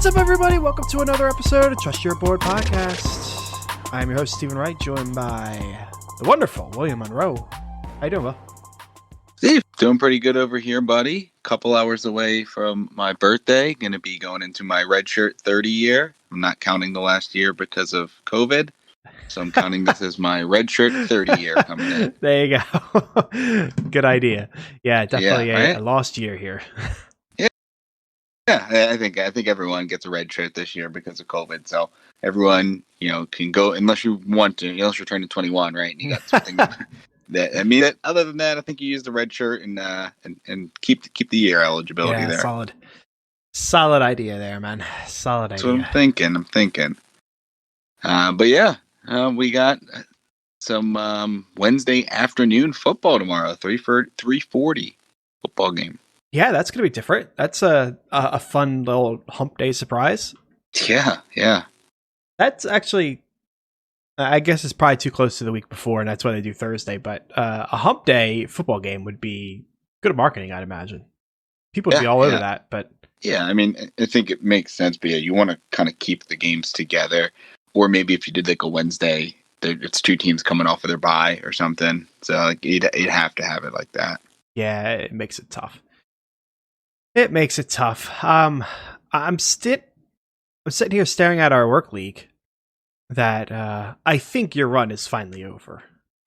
up, everybody? Welcome to another episode of Trust Your Board Podcast. I'm your host, Stephen Wright, joined by the wonderful William Monroe. How you doing, Will? Steve, doing pretty good over here, buddy. Couple hours away from my birthday. Going to be going into my redshirt 30 year. I'm not counting the last year because of COVID, so I'm counting this as my redshirt 30 year coming in. There you go. Good idea. Yeah, definitely right? a lost year here. Yeah, I think everyone gets a red shirt this year because of COVID. So everyone, can go unless you want to, unless you're turning 21, right? And you got something that. Other than that, I think you use the red shirt and keep the year eligibility there. Solid idea there, man. Solid idea. That's what I'm thinking. But yeah, we got some Wednesday afternoon football tomorrow. 3:40 football game. Yeah, that's going to be different. That's a fun little hump day surprise. Yeah. That's actually, I guess it's probably too close to the week before, and that's why they do Thursday. But a hump day football game would be good marketing, I'd imagine. People would be all over that. But yeah, I mean, I think it makes sense. But yeah, you want to kind of keep the games together. Or maybe if you did like a Wednesday, it's two teams coming off of their bye or something. So like you'd have to have it like that. Yeah, it makes it tough. I'm sitting here staring at our work league that I think your run is finally over.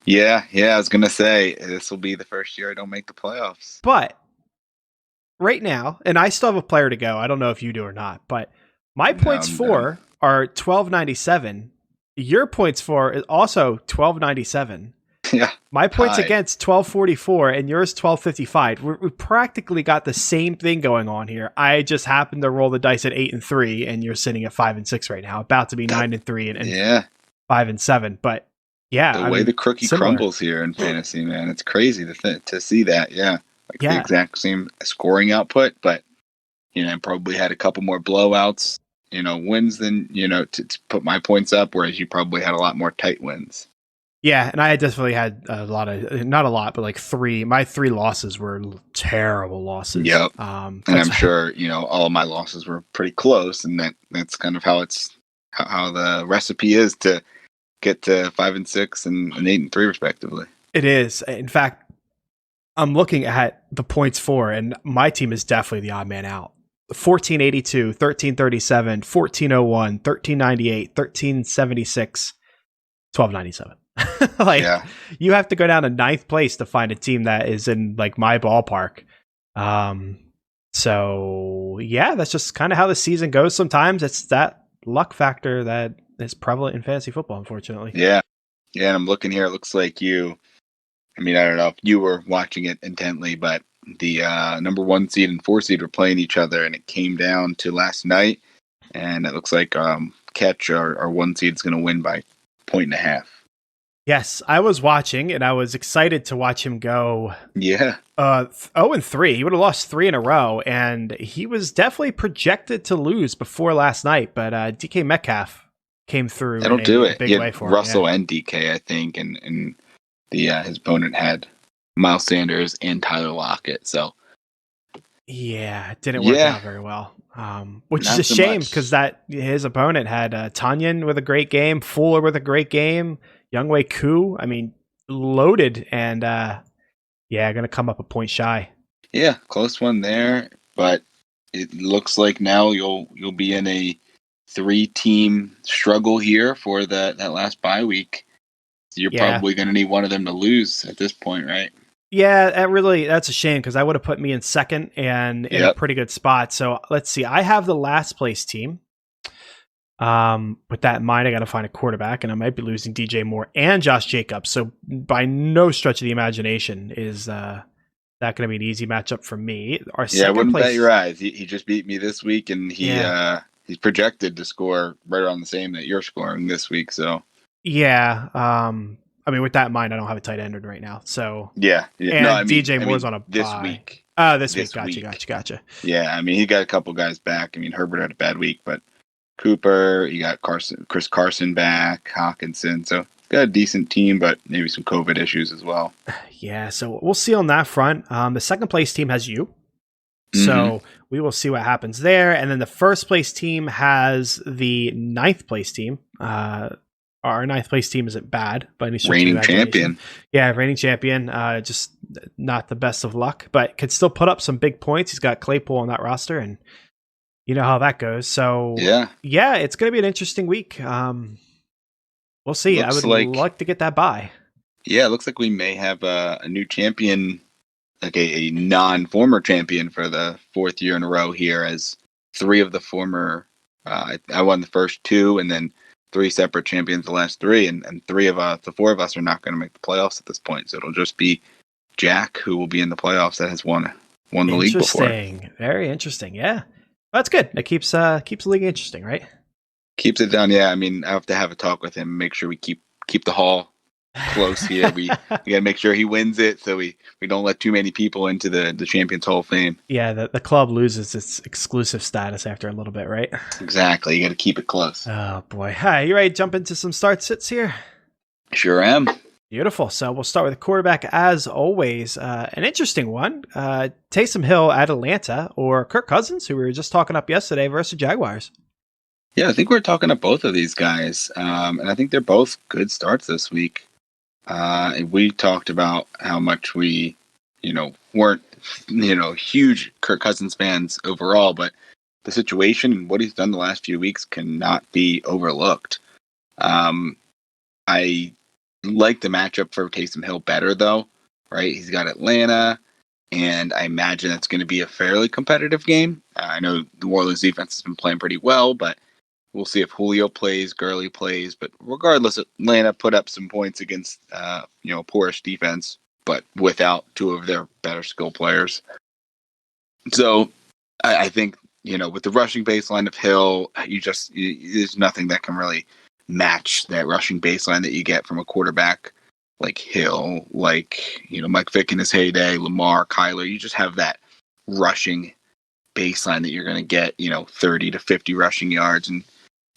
Yeah, I was going to say, this will be the first year I don't make the playoffs. But right now, and I still have a player to go. I don't know if you do or not, but my points for are 1297. Your points for is also 1297. Yeah. My points against 1244 and yours 1255. We practically got the same thing going on here. I just happened to roll the dice at 8-3, and you're sitting at 5-6 right now, about to be 9-3 and 5-7. But yeah, the way the cookie crumbles here in fantasy, man, it's crazy to see that. Yeah, the exact same scoring output, but I probably had a couple more blowouts, wins than to put my points up, whereas you probably had a lot more tight wins. Yeah, and I definitely had a lot of, not a lot, but like three. My three losses were terrible losses. Yep. And I'm sure, all of my losses were pretty close, and that's kind of how how the recipe is to get to 5-6 and 8-3 respectively. It is. In fact, I'm looking at the points for, and my team is definitely the odd man out. 1482, 1337, 1401, 1398, 1376, 1297. You have to go down to 9th place to find a team that is in like my ballpark. So yeah, that's just kind of how the season goes. Sometimes it's that luck factor that is prevalent in fantasy football, unfortunately. Yeah. And I'm looking here. It looks like I don't know if you were watching it intently, but the number 1 seed and 4 seed were playing each other, and it came down to last night, and it looks like Catch, our 1 seed, is going to win by 1.5. Yes, I was watching, and I was excited to watch him go. Yeah. 0-3. He would have lost 3 in a row, and he was definitely projected to lose before last night. But DK Metcalf came through. That'll do it. Big way for Russell him, and DK, I think, and his opponent had Miles Sanders and Tyler Lockett. So yeah, it didn't work out very well. Which is a shame because his opponent had Tanyan with a great game, Fuller with a great game. Younghoe Koo, loaded, and going to come up a point shy. Yeah, close one there, but it looks like now you'll be in a 3-team struggle here for that last bye week. So you're probably going to need one of them to lose at this point, right? Yeah, that's a shame because I would have put me in second and in a pretty good spot. So let's see. I have the last place team. With that in mind, I got to find a quarterback, and I might be losing DJ Moore and Josh Jacobs. So by no stretch of the imagination is that going to be an easy matchup for me. I wouldn't bet your eyes. He just beat me this week, and he's projected to score right around the same that you're scoring this week. So with that in mind, I don't have a tight end right now. So and DJ Moore's on a bye. Week. Oh, this week. Gotcha. Yeah, he got a couple guys back. Herbert had a bad week, but Cooper, you got Chris Carson back, Hawkinson. So got a decent team, but maybe some COVID issues as well. Yeah, so we'll see on that front. The second place team has you. So we will see what happens there. And then the first place team has the ninth place team. Our ninth place team isn't bad by any stretch of the Reigning imagination. champion. Yeah, reigning champion. Just not the best of luck, but could still put up some big points. He's got Claypool on that roster, and you know how that goes. So yeah, it's going to be an interesting week. We'll see. I would like to get that bye. Yeah, it looks like we may have a new champion, like a non-former champion for the fourth year in a row here, as three of the former, I won the first two, and then three separate champions the last three, and the four of us are not going to make the playoffs at this point, so it'll just be Jack who will be in the playoffs that has won the league before. Interesting. Very interesting. Yeah. That's good. It keeps the league interesting, right? Keeps it down, yeah. I mean, I have to have a talk with him, make sure we keep the haul close here. We got to make sure he wins it, so we don't let too many people into the Champions Hall of Fame. Yeah, the club loses its exclusive status after a little bit, right? Exactly. You got to keep it close. Oh boy. Hi, you ready to jump into some start sits here? Sure am. Beautiful. So we'll start with the quarterback as always. An interesting one. Taysom Hill at Atlanta, or Kirk Cousins, who we were just talking up yesterday, versus Jaguars. Yeah, I think we're talking up both of these guys, and I think they're both good starts this week. We talked about how much we, weren't, huge Kirk Cousins fans overall, but the situation and what he's done the last few weeks cannot be overlooked. I like the matchup for Taysom Hill better, though, right? He's got Atlanta, and I imagine it's going to be a fairly competitive game. I know the New Orleans defense has been playing pretty well, but we'll see if Julio plays, Gurley plays. But regardless, Atlanta put up some points against, poorish defense, but without two of their better skill players. So I think, with the rushing baseline of Hill, there's nothing that can really match that rushing baseline that you get from a quarterback like Hill, like, Mike Vick in his heyday, Lamar, Kyler. You just have that rushing baseline that you're going to get, 30 to 50 rushing yards. And,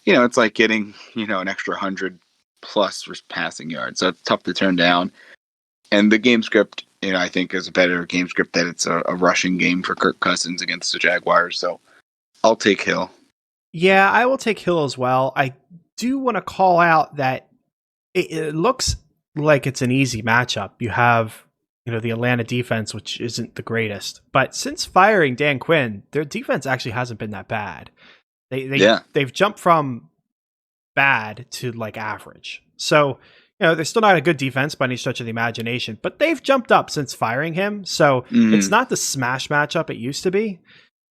it's like getting, an extra 100 plus passing yards. So it's tough to turn down. And the game script, I think is a better game script that it's a rushing game for Kirk Cousins against the Jaguars. So I'll take Hill. Yeah, I will take Hill as well. I do want to call out that it looks like it's an easy matchup. You have, the Atlanta defense, which isn't the greatest, but since firing Dan Quinn, their defense actually hasn't been that bad. They've jumped from bad to like average. So, they're still not a good defense by any stretch of the imagination, but they've jumped up since firing him. So it's not the smash matchup it used to be.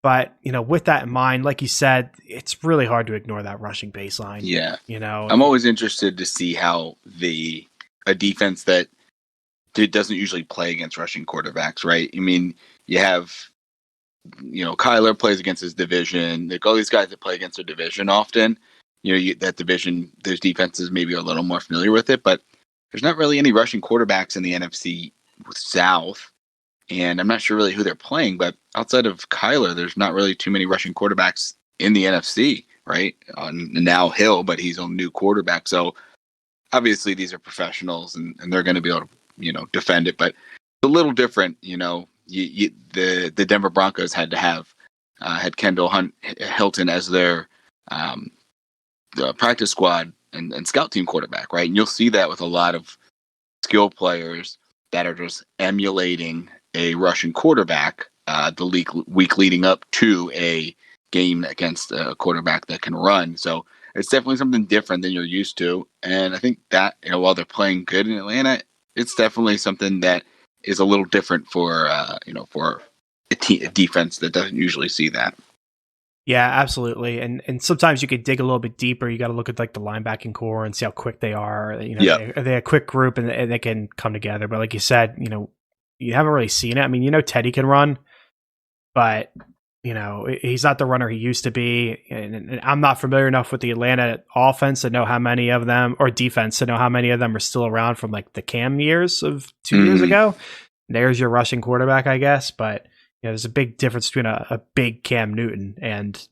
But, with that in mind, like you said, it's really hard to ignore that rushing baseline. Yeah. I'm always interested to see how a defense that doesn't usually play against rushing quarterbacks, right? I mean, you have, Kyler plays against his division. Like all these guys that play against their division often, that division, those defenses maybe are a little more familiar with it, but there's not really any rushing quarterbacks in the NFC South. And I'm not sure really who they're playing, but outside of Kyler, there's not really too many rushing quarterbacks in the NFC, right? Now Hill, but he's a new quarterback. So obviously these are professionals and they're going to be able to, defend it. But it's a little different, the Denver Broncos had Kendall Hilton as their practice squad and scout team quarterback, right? And you'll see that with a lot of skill players that are just emulating a Russian quarterback the week leading up to a game against a quarterback that can run. So it's definitely something different than you're used to. And I think that, while they're playing good in Atlanta, it's definitely something that is a little different for a defense that doesn't usually see that. Yeah, absolutely. And sometimes you could dig a little bit deeper. You got to look at like the linebacking core and see how quick they are. Are they a quick group and they can come together? But like you said, you haven't really seen it. I mean, Teddy can run, but he's not the runner he used to be. And I'm not familiar enough with the Atlanta offense to know how many of them, or defense to know how many of them are still around from like the Cam years of 2 years ago. There's your rushing quarterback, I guess. But there's a big difference between a big Cam Newton and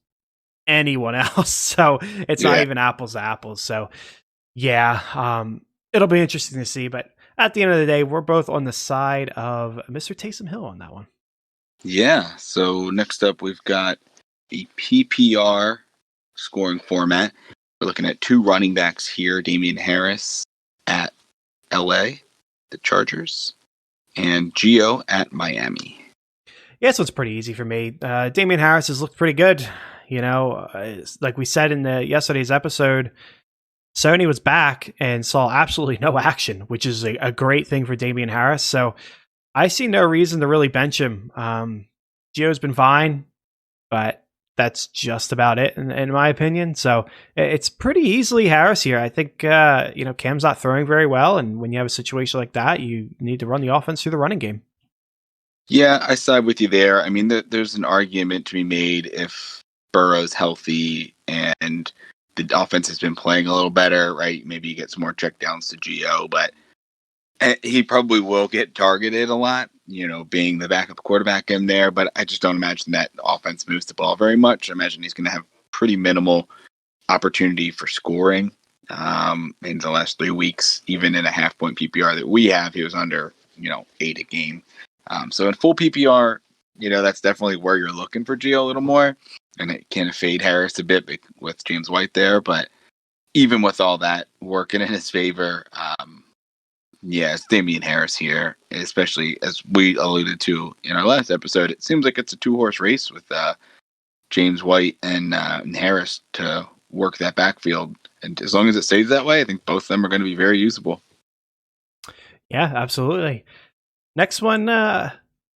anyone else. So it's not even apples to apples. So it'll be interesting to see. But at the end of the day, we're both on the side of Mr. Taysom Hill on that one. Yeah. So next up, we've got a PPR scoring format. We're looking at two running backs here: Damian Harris at LA, the Chargers, and Gio at Miami. Yeah, this one's pretty easy for me. Damian Harris has looked pretty good. Like we said in yesterday's episode, Sony was back and saw absolutely no action, which is a great thing for Damian Harris. So I see no reason to really bench him. Gio's been fine, but that's just about it in my opinion. So it's pretty easily Harris here. I think Cam's not throwing very well, and when you have a situation like that, you need to run the offense through the running game. Yeah, I side with you there. I mean, there's an argument to be made if Burrow's healthy and the offense has been playing a little better, right? Maybe you get some more checkdowns to Gio, but he probably will get targeted a lot, being the backup quarterback in there. But I just don't imagine that offense moves the ball very much. I imagine he's going to have pretty minimal opportunity for scoring in the last 3 weeks. Even in a half-point PPR that we have, he was under 8 a game. So in full PPR, that's definitely where you're looking for Gio a little more, and it can fade Harris a bit with James White there. But even with all that working in his favor, it's Damian Harris here, especially as we alluded to in our last episode. It seems like it's a 2-horse race with James White and Harris to work that backfield. And as long as it stays that way, I think both of them are going to be very usable. Yeah, absolutely. Next one,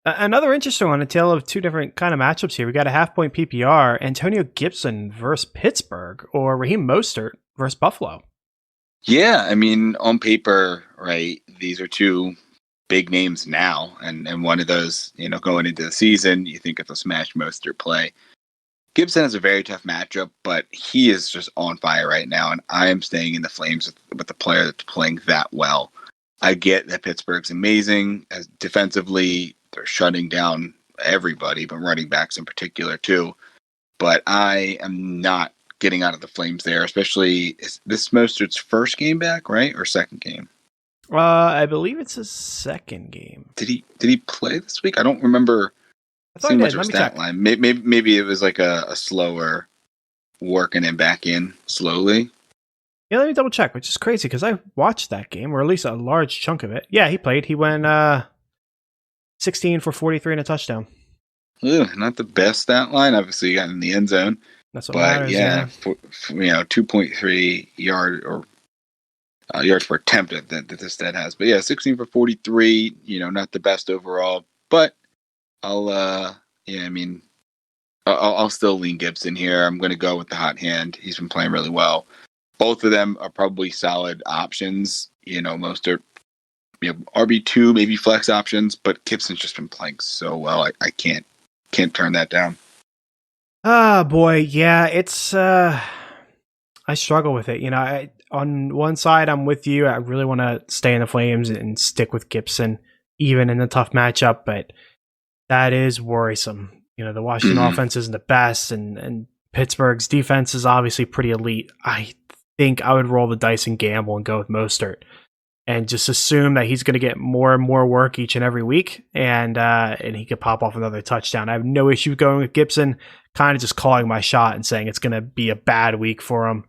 another interesting one, a tale of two different kind of matchups here. We got a half-point PPR, Antonio Gibson versus Pittsburgh, or Raheem Mostert versus Buffalo. Yeah, I mean, on paper, right, these are two big names now, and one of those, going into the season, you think it's a smash Mostert play. Gibson has a very tough matchup, but he is just on fire right now, and I am staying in the flames with the player that's playing that well. I get that Pittsburgh's amazing. As defensively, they're shutting down everybody, but running backs in particular too. But I am not getting out of the flames there, especially is this Mostert's first game back, right? Or second game? I believe it's his second game. Did he play this week? I don't remember seeing much of a stat line. Maybe it was like a slower working him back in slowly. Yeah, let me double check, which is crazy because I watched that game, or at least a large chunk of it. Yeah, he played. He went 16 for 43 and a touchdown. Ugh, not the best stat line. Obviously, he got in the end zone. That's what matters. Yeah. 2.3 yards per attempt that this stat has. But yeah, 16 for 43. Not the best overall. But I'll still lean Gibson here. I'm going to go with the hot hand. He's been playing really well. Both of them are probably solid options. Most are RB2, maybe flex options, but Gibson's just been playing so well. I can't turn that down. Ah, boy, yeah, it's I struggle with it. On one side, I'm with you. I really want to stay in the flames and stick with Gibson, even in a tough matchup, but that is worrisome. The Washington offense isn't the best, and Pittsburgh's defense is obviously pretty elite. I think I would roll the dice and gamble and go with Mostert and just assume that he's going to get more and more work each and every week, and he could pop off another touchdown. I have no issue going with Gibson, kind of just calling my shot and saying it's going to be a bad week for him.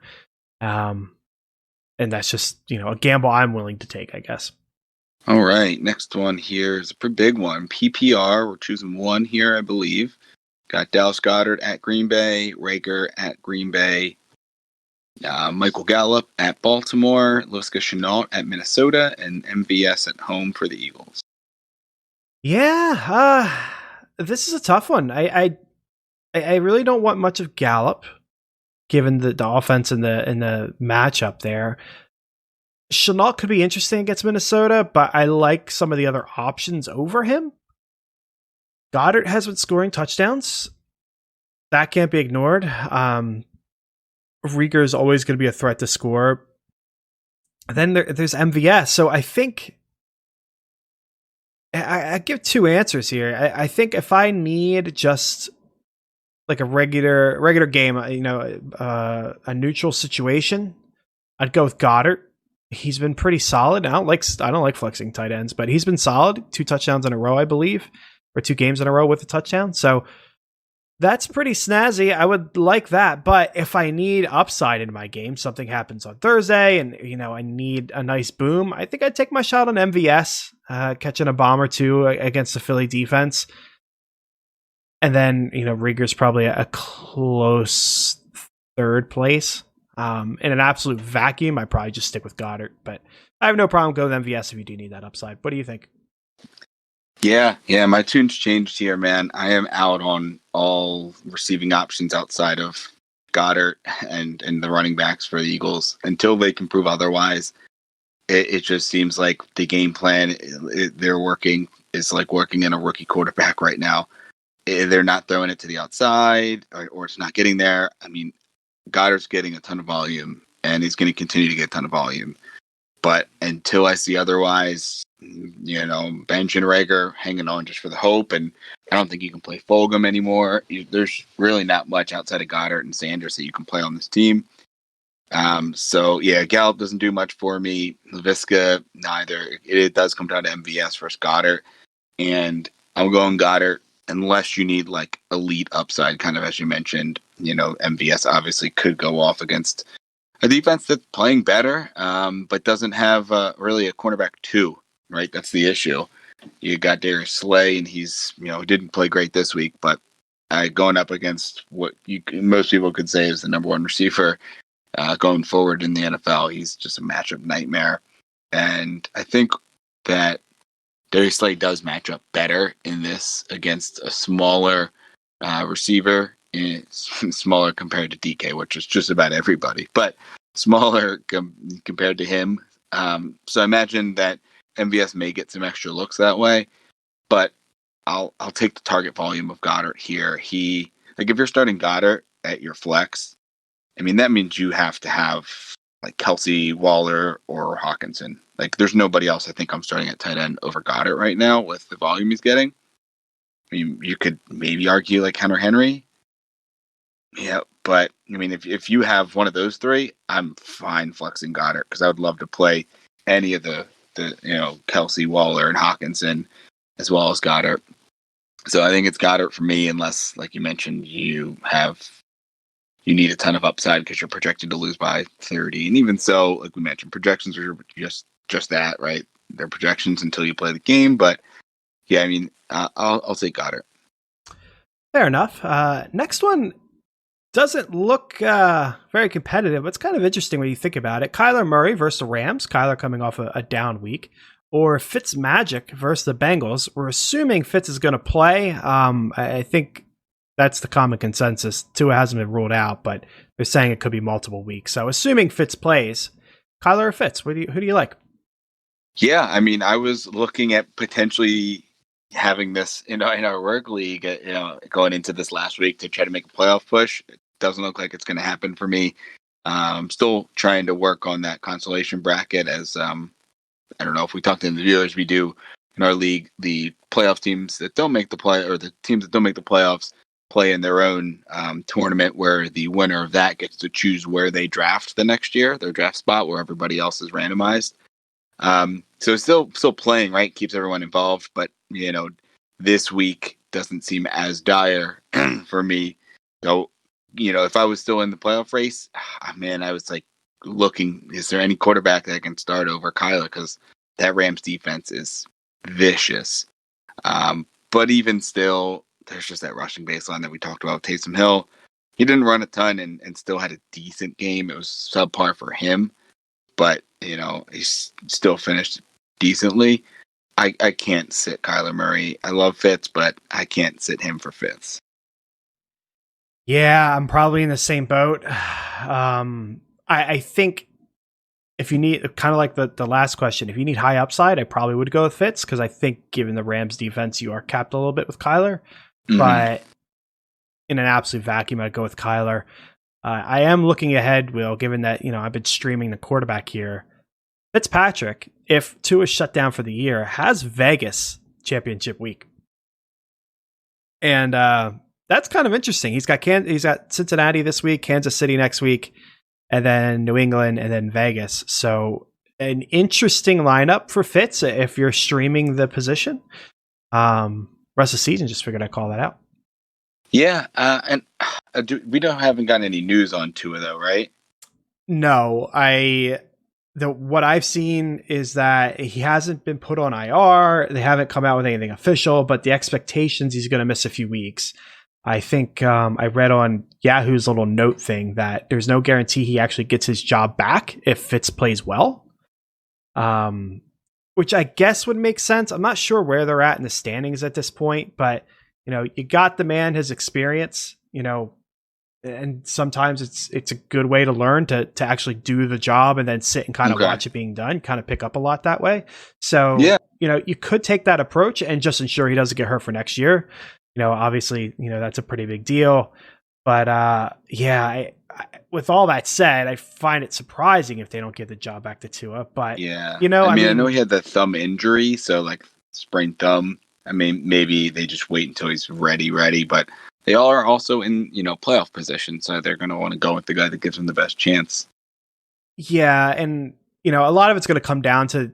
And that's just, a gamble I'm willing to take, I guess. All right, next one here is a pretty big one. PPR, we're choosing one here, I believe. Got Dallas Goedert at Green Bay, Rager at Green Bay, Michael Gallup at Baltimore, Laviska Shenault at Minnesota, and MVS at home for the Eagles. Yeah, this is a tough one. I really don't want much of Gallup, given the offense and the matchup there. Shenault could be interesting against Minnesota, but I like some of the other options over him. Goddard has been scoring touchdowns. That can't be ignored. Rieger is always going to be a threat to score. Then there's MVS. So I think I give two answers here. I think if I need just like a regular game, a neutral situation, I'd go with Goddard. He's been pretty solid. I don't like flexing tight ends, but he's been solid. 2 touchdowns in a row, I believe. or 2 games in a row with a touchdown. So that's pretty snazzy. I would like that. But if I need upside in my game, something happens on Thursday and, I need a nice boom, I think I'd take my shot on MVS, catching a bomb or two against the Philly defense. And then, Rieger's probably a close third place. In an absolute vacuum, I'd probably just stick with Goddard. But I have no problem going with MVS if you do need that upside. What do you think? Yeah, my tune's changed here, man. I am out on all receiving options outside of Goddard and the running backs for the Eagles until they can prove otherwise. It just seems like the game plan they're working is like working in a rookie quarterback right now. They're not throwing it to the outside or it's not getting there. I mean, Goddard's getting a ton of volume and he's going to continue to get a ton of volume. But until I see otherwise, bench and Rager hanging on just for the hope. And I don't think you can play Fulgham anymore. There's really not much outside of Goddard and Sanders that you can play on this team. So Gallup doesn't do much for me. Laviska, neither. It does come down to MVS versus Goddard. And I'm going Goddard unless you need like elite upside, kind of as you mentioned. MVS obviously could go off against a defense that's playing better, but doesn't have really a cornerback 2, right? That's the issue. You got Darius Slay, and he's, didn't play great this week, but going up against what most people could say is the number 1 receiver going forward in the NFL, he's just a matchup nightmare. And I think that Darius Slay does match up better in this against a smaller receiver. Smaller compared to DK, which is just about everybody, but smaller compared to him. So I imagine that MVS may get some extra looks that way, but I'll take the target volume of Goddard here. If you're starting Goddard at your flex, I mean, that means you have to have like Kelsey, Waller, or Hawkinson. Like, there's nobody else I think I'm starting at tight end over Goddard right now with the volume he's getting. I mean, you could maybe argue like Hunter Henry. Yeah, but I mean, if you have one of those 3, I'm fine flexing Goddard because I would love to play any of the Kelsey, Waller, and Hawkinson as well as Goddard. So I think it's Goddard for me, unless, like you mentioned, you need a ton of upside because you're projected to lose by 30. And even so, like we mentioned, projections are just that, right? They're projections until you play the game. But yeah, I mean, I'll take Goddard. Fair enough. Next one doesn't look very competitive, but it's kind of interesting when you think about it. Kyler Murray versus the Rams. Kyler coming off a down week. Or Fitzmagic versus the Bengals. We're assuming Fitz is going to play. I think that's the common consensus. Tua hasn't been ruled out, but they're saying it could be multiple weeks. So assuming Fitz plays, Kyler or Fitz, who do you like? Yeah, I mean, I was looking at potentially having this in our work league, going into this last week to try to make a playoff push. It doesn't look like it's going to happen for me. I'm still trying to work on that consolation bracket as I don't know if we talk to the viewers, we do in our league, the playoff teams that don't make the play or the teams that don't make the playoffs play in their own tournament where the winner of that gets to choose where they draft the next year, their draft spot where everybody else is randomized. So still playing, right? Keeps everyone involved, but this week doesn't seem as dire for me. So, if I was still in the playoff race, man, I was like looking, is there any quarterback that I can start over Kyler? Because that Rams defense is vicious. But even still, there's just that rushing baseline that we talked about. Taysom Hill, he didn't run a ton and still had a decent game. It was subpar for him, but he's still finished decently. I can't sit Kyler Murray. I love Fitz, but I can't sit him for Fitz. Yeah, I'm probably in the same boat. I think if you need, kind of like the last question, if you need high upside, I probably would go with Fitz because I think given the Rams defense, you are capped a little bit with Kyler. Mm-hmm. But in an absolute vacuum, I'd go with Kyler. I am looking ahead, Will, given that I've been streaming the quarterback here. Fitzpatrick, if Tua is shut down for the year, has Vegas championship week, and that's kind of interesting. He's got Cincinnati this week, Kansas City next week, and then New England, and then Vegas. So an interesting lineup for Fitz if you're streaming the position. rest of the season. Just figured I'd call that out. Yeah, and we haven't gotten any news on Tua though, right? No, what I've seen is that he hasn't been put on IR. They haven't come out with anything official, but the expectations he's going to miss a few weeks. I think I read on Yahoo's little note thing that there's no guarantee he actually gets his job back if Fitz plays well. Which I guess would make sense. I'm not sure where they're at in the standings at this point, but you got the man, his experience, and sometimes it's a good way to learn to actually do the job and then sit and kind of watch it being done, kind of pick up a lot that way. So, you could take that approach and just ensure he doesn't get hurt for next year. Obviously, that's a pretty big deal. But I, with all that said, I find it surprising if they don't give the job back to Tua. But I know he had the thumb injury, so like sprained thumb. I mean, maybe they just wait until he's ready. But they all are also in playoff position, so they're going to want to go with the guy that gives them the best chance. Yeah, and a lot of it's going to come down to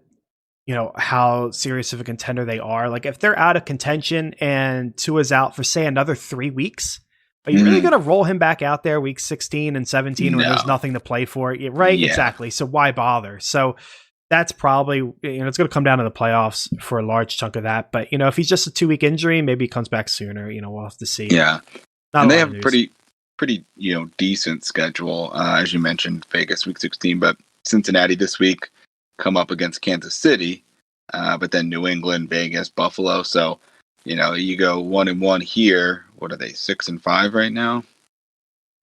how serious of a contender they are. Like if they're out of contention and Tua's out for say another 3 weeks. Are you really going to roll him back out there week 16 and 17 when there's nothing to play for? Right? Yeah. Exactly. So why bother? So that's probably, it's going to come down to the playoffs for a large chunk of that. But, if he's just a 2-week injury, maybe he comes back sooner. We'll have to see. Yeah. And they have a pretty, decent schedule. As you mentioned, Vegas week 16, but Cincinnati this week come up against Kansas City, but then New England, Vegas, Buffalo. So, you go 1-1 here. What are they? 6-5 right now?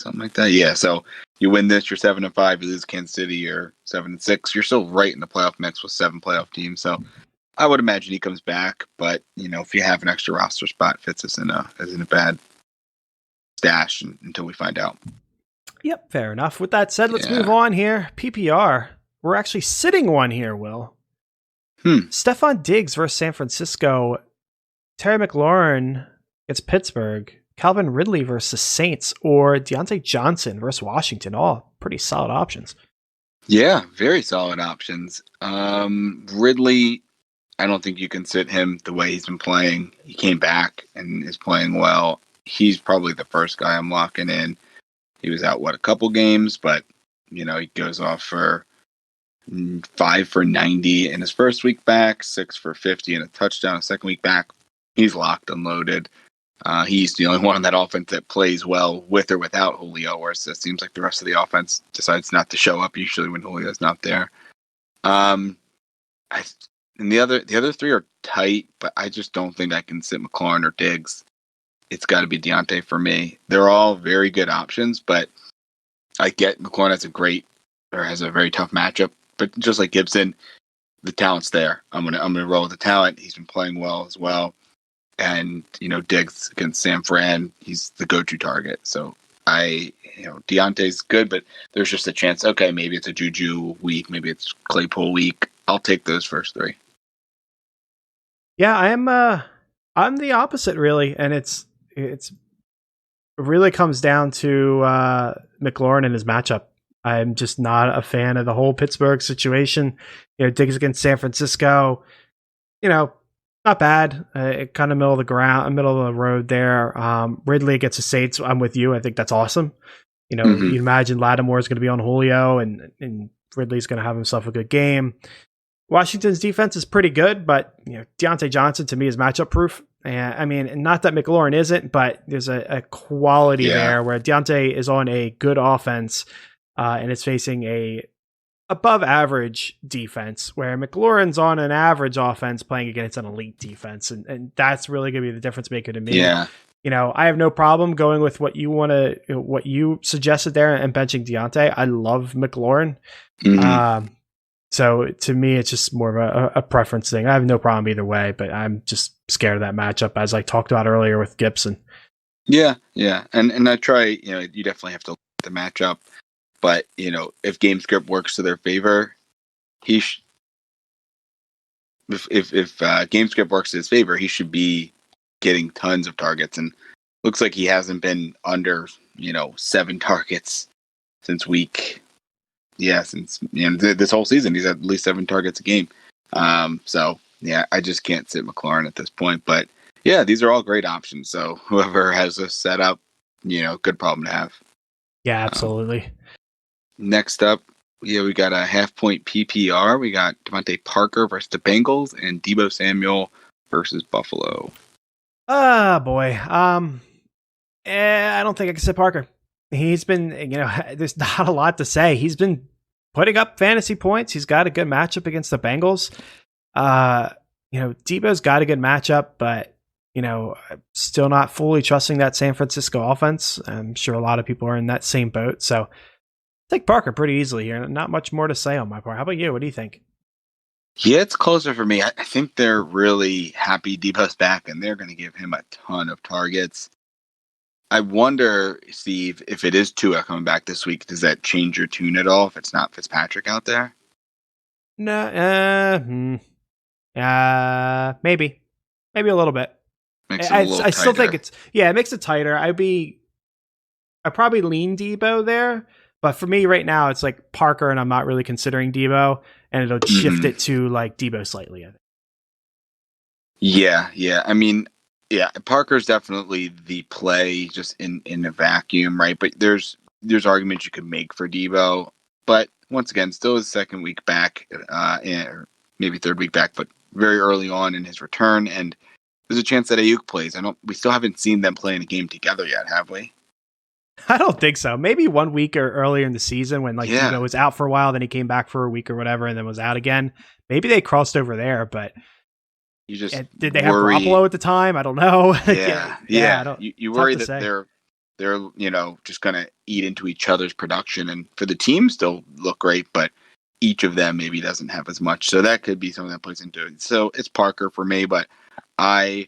Something like that. Yeah. So you win this, you're 7-5. You lose Kansas City, you're 7-6. You're still right in the playoff mix with 7 playoff teams. So I would imagine he comes back. But if you have an extra roster spot, Fitz isn't a bad stash until we find out. Yep. Fair enough. With that said, let's move on here. PPR. We're actually sitting one here, Will. Stefon Diggs versus San Francisco. Terry McLaurin against Pittsburgh. Calvin Ridley versus Saints, or Deontay Johnson versus Washington. All pretty solid options. Yeah, very solid options. Ridley, I don't think you can sit him the way he's been playing. He came back and is playing well. He's probably the first guy I'm locking in. He was out, a couple games, but, he goes off for 5 for 90 in his first week back, 6 for 50 and a touchdown a second week back. He's locked and loaded. He's the only one on that offense that plays well with or without Julio, whereas it seems like the rest of the offense decides not to show up usually when Julio's not there. And the other 3 are tight, but I just don't think I can sit McLaurin or Diggs. It's got to be Deontay for me. They're all very good options, but I get McLaurin has a very tough matchup, but just like Gibson, the talent's there. I'm gonna roll with the talent. He's been playing well as well. And, Diggs against San Fran, he's the go-to target. So Deontay's good, but there's just a chance, okay, maybe it's a Juju week, maybe it's Claypool week. I'll take those first 3. Yeah, I'm the opposite really. And it really comes down to McLaurin and his matchup. I'm just not a fan of the whole Pittsburgh situation. Diggs against San Francisco, not bad. Kind of middle of the road there. Ridley gets the Saints. I'm with you. I think that's awesome. You imagine Lattimore is going to be on Julio and Ridley's going to have himself a good game. Washington's defense is pretty good, but Deontay Johnson to me is matchup proof. And I mean, not that McLaurin isn't, but there's a quality there where Deontay is on a good offense and it's facing a above average defense, where McLaurin's on an average offense playing against an elite defense. And that's really going to be the difference maker to me. Yeah. I have no problem going with what you suggested there and benching Deontay. I love McLaurin. So to me, it's just more of a preference thing. I have no problem either way, but I'm just scared of that matchup, as I talked about earlier with Gibson. Yeah. And I try, you definitely have to look at the matchup. But, if game script works to their favor, if game script works to his favor, he should be getting tons of targets. And looks like he hasn't been under, 7 targets since this whole season. He's had at least 7 targets a game. So, yeah, I just can't sit McLaurin at this point. But Yeah, these are all great options. So whoever has this set up, good problem to have. Yeah, Um, absolutely. Next up, we got a half-point PPR. We got Devontae Parker versus the Bengals and Deebo Samuel versus Buffalo. Oh boy. I don't think I can say Parker. He's been, there's not a lot to say. He's been putting up fantasy points. He's got a good matchup against the Bengals. Deebo's got a good matchup, but still not fully trusting that San Francisco offense. I'm sure a lot of people are in that same boat. So take Parker pretty easily here. Not much more to say on my part. How about you? What do you think? Yeah, it's closer for me. I think they're really happy Deebo's back, and they're going to give him a ton of targets. I wonder, Steve, if it is Tua coming back this week, does that change your tune at all if it's not Fitzpatrick out there? No, maybe a little bit. Makes it a little I still think tighter. it makes it tighter. I probably lean Deebo there, but for me right now, it's like Parker, and I'm not really considering Deebo, and it'll shift it to like Deebo slightly. I think. Yeah. I mean, yeah, Parker's definitely the play just in a vacuum, right? But there's arguments you could make for Deebo, but once again, still his second week back, or maybe third week back, but very early on in his return, and there's a chance that Ayuk plays. We still haven't seen them play in a game together yet, have we? I don't think so. Maybe 1 week or earlier in the season when Deebo was out for a while, then he came back for a week or whatever, and then was out again. Maybe they crossed over there, but you just did they have Garoppolo at the time? I don't know. Yeah. You worry that they're just gonna eat into each other's production, and for the team still look great, but each of them maybe doesn't have as much. So that could be something that plays into it. So it's Parker for me, but I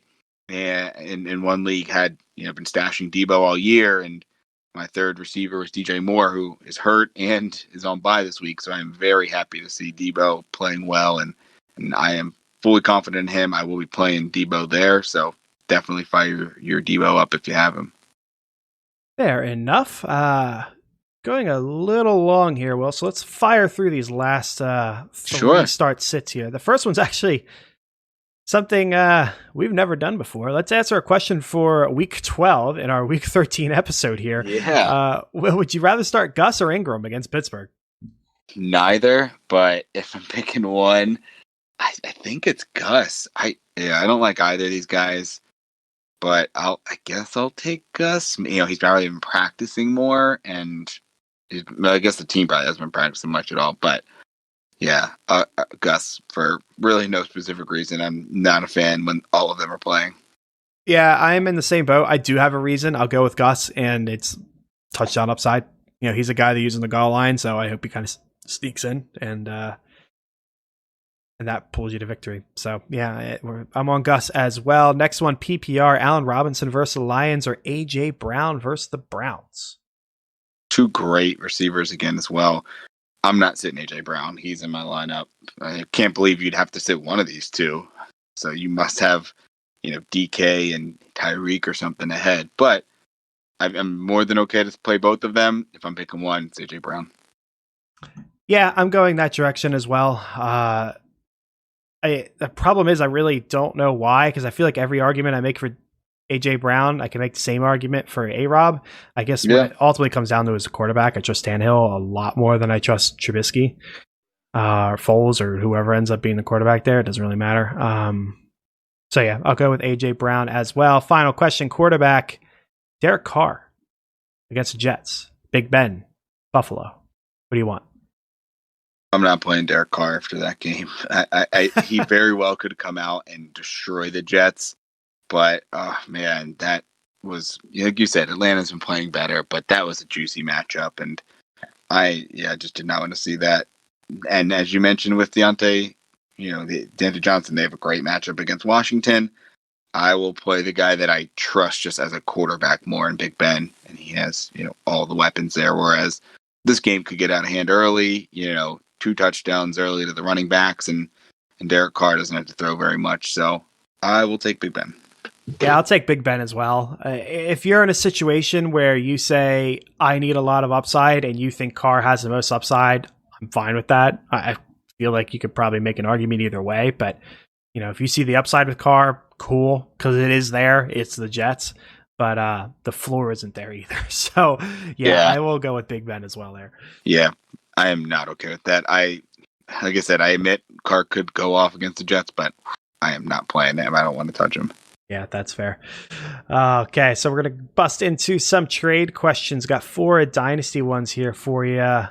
in one league had been stashing Deebo all year, and my third receiver was DJ Moore, who is hurt and is on bye this week. So I'm very happy to see Deebo playing well, and I am fully confident in him. I will be playing Deebo there, so definitely fire your Deebo up if you have him. Fair enough. Going a little long here, Will. So let's fire through these last three start sits here. The first one's actually something we've never done before. Let's answer a question for week 12 in our week 13 episode here. Yeah. Would you rather start Gus or Ingram against Pittsburgh? Neither, but if I'm picking one, I think it's Gus. I don't like either of these guys, but I guess I'll take Gus. He's probably been practicing more, and I guess the team probably hasn't been practicing much at all. But yeah, Gus for really no specific reason. I'm not a fan when all of them are playing. Yeah, I'm in the same boat. I do have a reason. I'll go with Gus, and it's touchdown upside. He's a guy that uses the goal line, so I hope he kind of sneaks in and that pulls you to victory. So yeah, I'm on Gus as well. Next one, PPR, Allen Robinson versus the Lions or AJ Brown versus the Browns. Two great receivers again as well. I'm not sitting AJ Brown. He's in my lineup. I can't believe you'd have to sit one of these two. So you must have, DK and Tyreek or something ahead. But I'm more than okay to play both of them. If I'm picking one, it's AJ Brown. Yeah, I'm going that direction as well. The problem is I really don't know why, because I feel like every argument I make for AJ Brown, I can make the same argument for A-Rob. I guess what it ultimately comes down to is a quarterback. I trust Tannehill a lot more than I trust Trubisky or Foles or whoever ends up being the quarterback there. It doesn't really matter. So yeah, I'll go with AJ Brown as well. Final question, quarterback, Derek Carr against the Jets. Big Ben, Buffalo. What do you want? I'm not playing Derek Carr after that game. He very well could come out and destroy the Jets. But, oh, man, that was, like you said, Atlanta's been playing better, but that was a juicy matchup. And I just did not want to see that. And as you mentioned with Deontay Johnson, they have a great matchup against Washington. I will play the guy that I trust just as a quarterback more in Big Ben. And he has, all the weapons there. Whereas this game could get out of hand early, 2 touchdowns early to the running backs, and Derek Carr doesn't have to throw very much. So I will take Big Ben. Yeah, I'll take Big Ben as well. If you're in a situation where you say, I need a lot of upside, and you think Carr has the most upside, I'm fine with that. I feel like you could probably make an argument either way, but if you see the upside with Carr, cool, because it is there. It's the Jets, but the floor isn't there either. So yeah, I will go with Big Ben as well there. Yeah, I am not okay with that. Like I said, I admit Carr could go off against the Jets, but I am not playing him. I don't want to touch him. Yeah, that's fair. Okay, so we're going to bust into some trade questions. Got 4 dynasty ones here for you.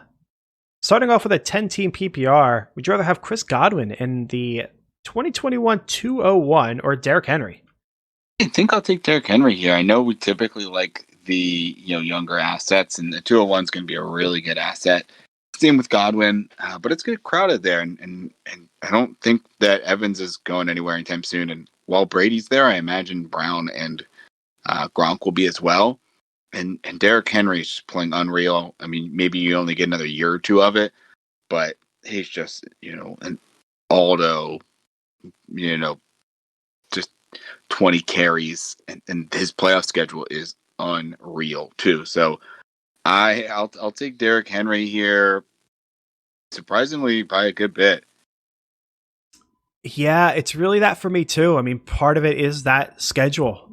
Starting off with a 10-team PPR, would you rather have Chris Godwin in the 2021 201 or Derrick Henry? I think I'll take Derrick Henry here. I know we typically like the younger assets, and the 201 is going to be a really good asset. Same with Godwin, but it's getting crowded there, and I don't think that Evans is going anywhere anytime soon. And while Brady's there, I imagine Brown and Gronk will be as well. And Derrick Henry's just playing unreal. I mean, maybe you only get another year or two of it, but he's just an Aldo, just 20 carries, and his playoff schedule is unreal too. So I'll take Derrick Henry here. Surprisingly, by a good bit. Yeah, it's really that for me too. I mean, part of it is that schedule.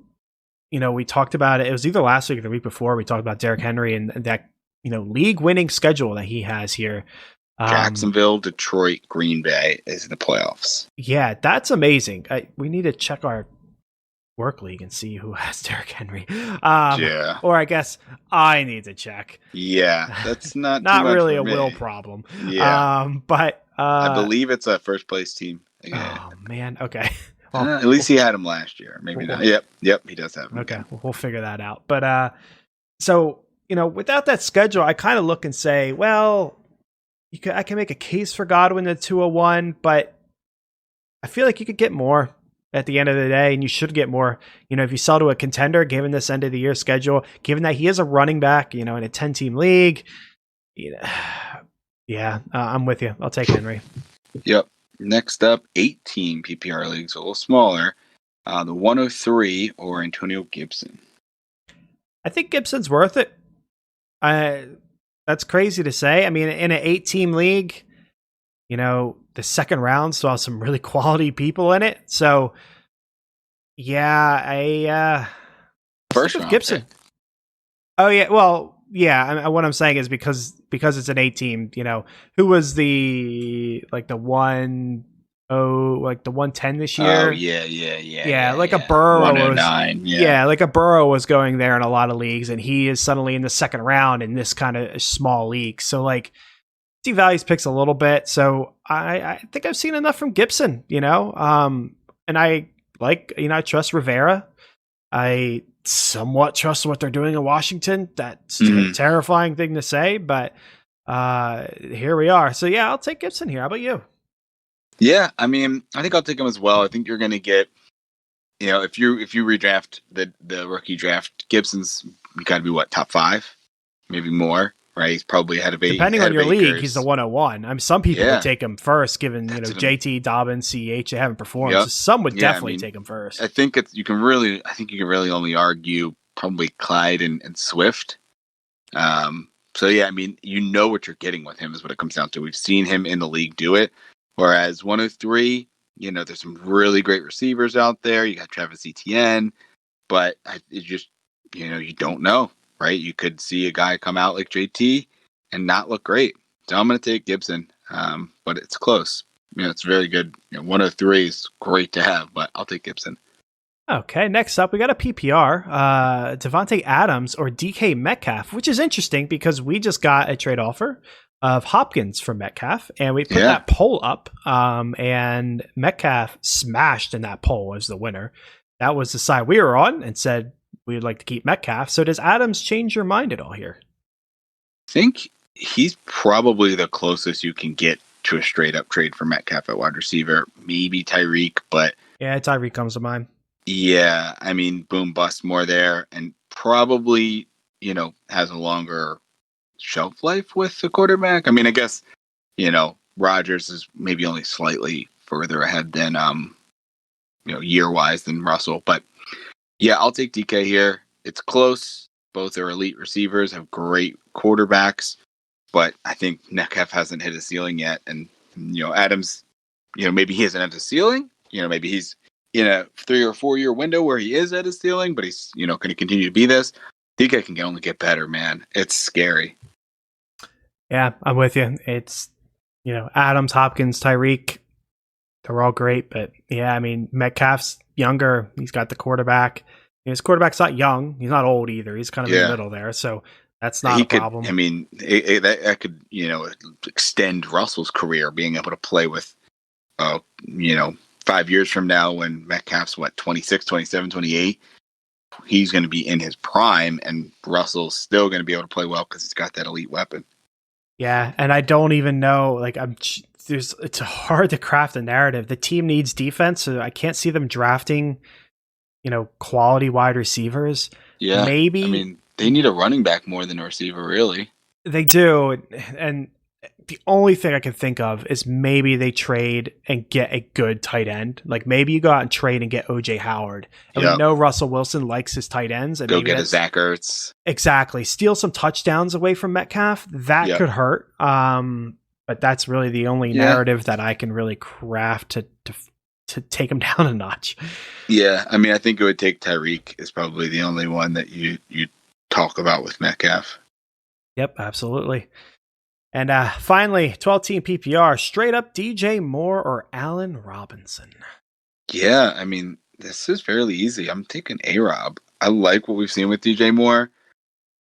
We talked about it. It was either last week or the week before. We talked about Derrick Henry and that league-winning schedule that he has here. Jacksonville, Detroit, Green Bay is in the playoffs. Yeah, that's amazing. We need to check our work league and see who has Derrick Henry. Yeah. Or I guess I need to check. Yeah, that's not not too much really for a me. will problem. Yeah. But I believe it's a first place team. Oh man. Okay. Well, at least he had him last year. Maybe not. Yep, he does have him. Okay, we'll figure that out. But so without that schedule, I kind of look and say, well, I can make a case for Godwin at 201, but I feel like you could get more at the end of the day, and you should get more. If you sell to a contender, given this end of the year schedule, given that he is a running back, in a 10-team league, yeah, I'm with you. I'll take Henry. Yep. Next up, 8-team PPR leagues, a little smaller. The 103 or Antonio Gibson. I think Gibson's worth it. That's crazy to say. I mean, in an 8-team league, the second round saw some really quality people in it. So, yeah, first round Gibson. Pick. Oh yeah, well, yeah. What I'm saying is because it's an 8-team. Who was the 110 this year? Oh yeah. Like a Burrow 109. Yeah, like a Burrow was going there in a lot of leagues, and he is suddenly in the second round in this kind of small league. So like, devalues picks a little bit. So I think I've seen enough from Gibson. And I I trust Rivera. I somewhat trust what they're doing in Washington. That's a terrifying thing to say, but here we are. So yeah, I'll take Gibson here. How about you? Yeah, I mean, I think I'll take him as well. I think you're going to get, if you redraft the rookie draft, Gibson's got to be top 5, maybe more, right? He's probably ahead of 8. Depending on your league, he's the 101. Some people would take him first, given JT, Dobbins, CH, they haven't performed. Yep. So some would definitely take him first. I think you can really only argue probably Clyde and Swift. So yeah, I mean, what you're getting with him is what it comes down to. We've seen him in the league do it. Whereas 103, there's some really great receivers out there. You got Travis Etienne, but it just, you don't know, right? You could see a guy come out like JT and not look great. So I'm going to take Gibson, but it's close. It's very good. 103 is great to have, but I'll take Gibson. Okay, next up, we got a PPR, Devontae Adams or DK Metcalf, which is interesting because we just got a trade offer of Hopkins for Metcalf, and we put that poll up, and Metcalf smashed in that poll as the winner. That was the side we were on and said we would like to keep Metcalf. So does Adams change your mind at all here? I think he's probably the closest you can get to a straight up trade for Metcalf at wide receiver. Maybe Tyreek, but yeah, Tyreek comes to mind. Yeah, I mean, boom bust more there, and probably has a longer shelf life with the quarterback. I mean, I guess Rodgers is maybe only slightly further ahead than year wise than Russell, but yeah, I'll take DK here. It's close. Both are elite receivers, have great quarterbacks, but I think Metcalf hasn't hit a ceiling yet, and Adams, maybe he hasn't hit a ceiling, maybe he's in a 3 or 4 year window where he is at his ceiling, but he's, going to continue to be this. DK can only get better, man. It's scary. Yeah, I'm with you. It's, Adams, Hopkins, Tyreek, they're all great. But yeah, I mean, Metcalf's younger. He's got the quarterback. His quarterback's not young. He's not old either. He's kind of in the middle there. So that's not a problem. I mean, that could, extend Russell's career, being able to play with, 5 years from now when Metcalf's 26, 27, 28, he's going to be in his prime, and Russell's still going to be able to play well because he's got that elite weapon. Yeah, and I don't even know, it's hard to craft a narrative. The team needs defense, so I can't see them drafting, quality wide receivers. Yeah, maybe. I mean, they need a running back more than a receiver, really. They do, and the only thing I can think of is maybe they trade and get a good tight end. Like maybe you go out and trade and get OJ Howard. And we know Russell Wilson likes his tight ends. And go get a Zach Ertz. Exactly. Steal some touchdowns away from Metcalf. That could hurt. But that's really the only narrative that I can really craft to take him down a notch. Yeah. I mean, I think it would take Tyreek is probably the only one that you talk about with Metcalf. Yep, absolutely. And finally, 12-team PPR, straight up DJ Moore or Allen Robinson. Yeah, I mean, this is fairly easy. I'm taking A-Rob. I like what we've seen with DJ Moore.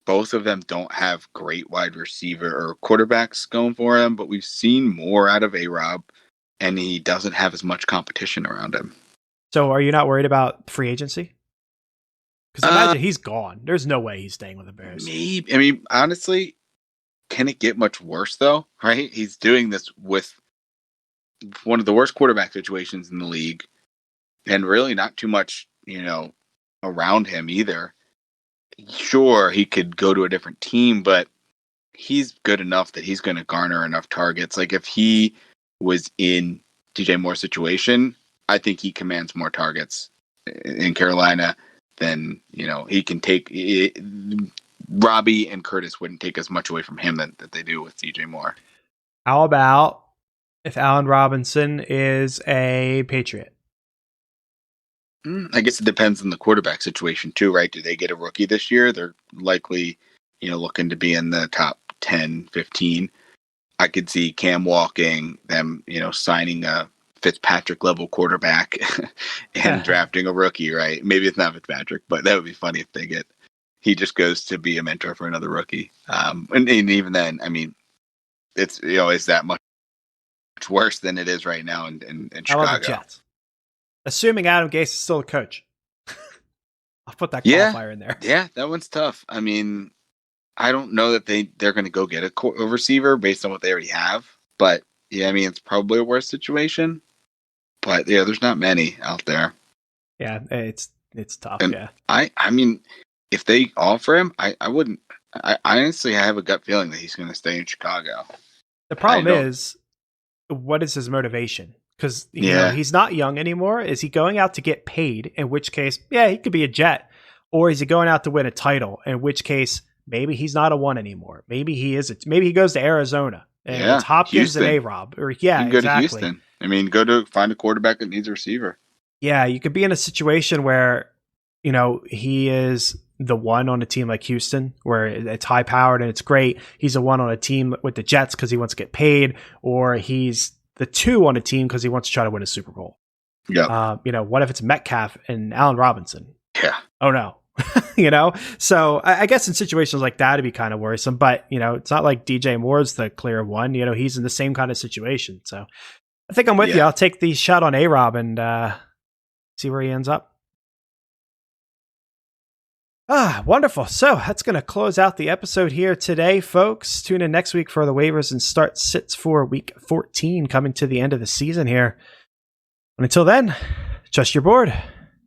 Both of them don't have great wide receiver or quarterbacks going for him, but we've seen more out of A-Rob, and he doesn't have as much competition around him. So are you not worried about free agency? Because imagine he's gone. There's no way he's staying with the Bears. Maybe. I mean, honestly, can it get much worse, though? Right? He's doing this with one of the worst quarterback situations in the league, and really not too much, around him either. Sure, he could go to a different team, but he's good enough that he's going to garner enough targets. Like, if he was in DJ Moore's situation, I think he commands more targets in Carolina than, he can take. Robbie and Curtis wouldn't take as much away from him that they do with DJ Moore. How about if Allen Robinson is a Patriot? I guess it depends on the quarterback situation too, right? Do they get a rookie this year? They're likely, looking to be in the top 10, 15. I could see Cam walking, them, signing a Fitzpatrick level quarterback and drafting a rookie, right? Maybe it's not Fitzpatrick, but that would be funny if he just goes to be a mentor for another rookie. And even then, I mean, it's, is that much worse than it is right now in Chicago? I love the Jets. Assuming Adam Gase is still a coach. I'll put that qualifier in there. Yeah, that one's tough. I mean, I don't know that they're going to go get a receiver based on what they already have. But, yeah, I mean, it's probably a worse situation. But, yeah, there's not many out there. Yeah, it's tough, and yeah. I mean, if they offer him, I wouldn't. I honestly have a gut feeling that he's going to stay in Chicago. The problem is, what is his motivation? Because he's not young anymore. Is he going out to get paid? In which case, he could be a Jet. Or is he going out to win a title? In which case, maybe he's not a one anymore. Maybe he is. Maybe he goes to Arizona and it's Hopkins Houston. And A-Rob. Or you can go to Houston. I mean, go to find a quarterback that needs a receiver. Yeah, you could be in a situation where he is the one on a team like Houston, where it's high powered and it's great. He's a one on a team with the Jets because he wants to get paid, or he's the two on a team because he wants to try to win a Super Bowl. Yeah. What if it's Metcalf and Allen Robinson? Yeah. Oh no. So I guess in situations like that, it'd be kind of worrisome, but it's not like DJ Moore's the clear one. He's in the same kind of situation. So I think I'm with you. I'll take the shot on A-Rob and see where he ends up. Wonderful. So that's going to close out the episode here today, folks. Tune in next week for the waivers and start sits for week 14 coming to the end of the season here. And until then, trust your board.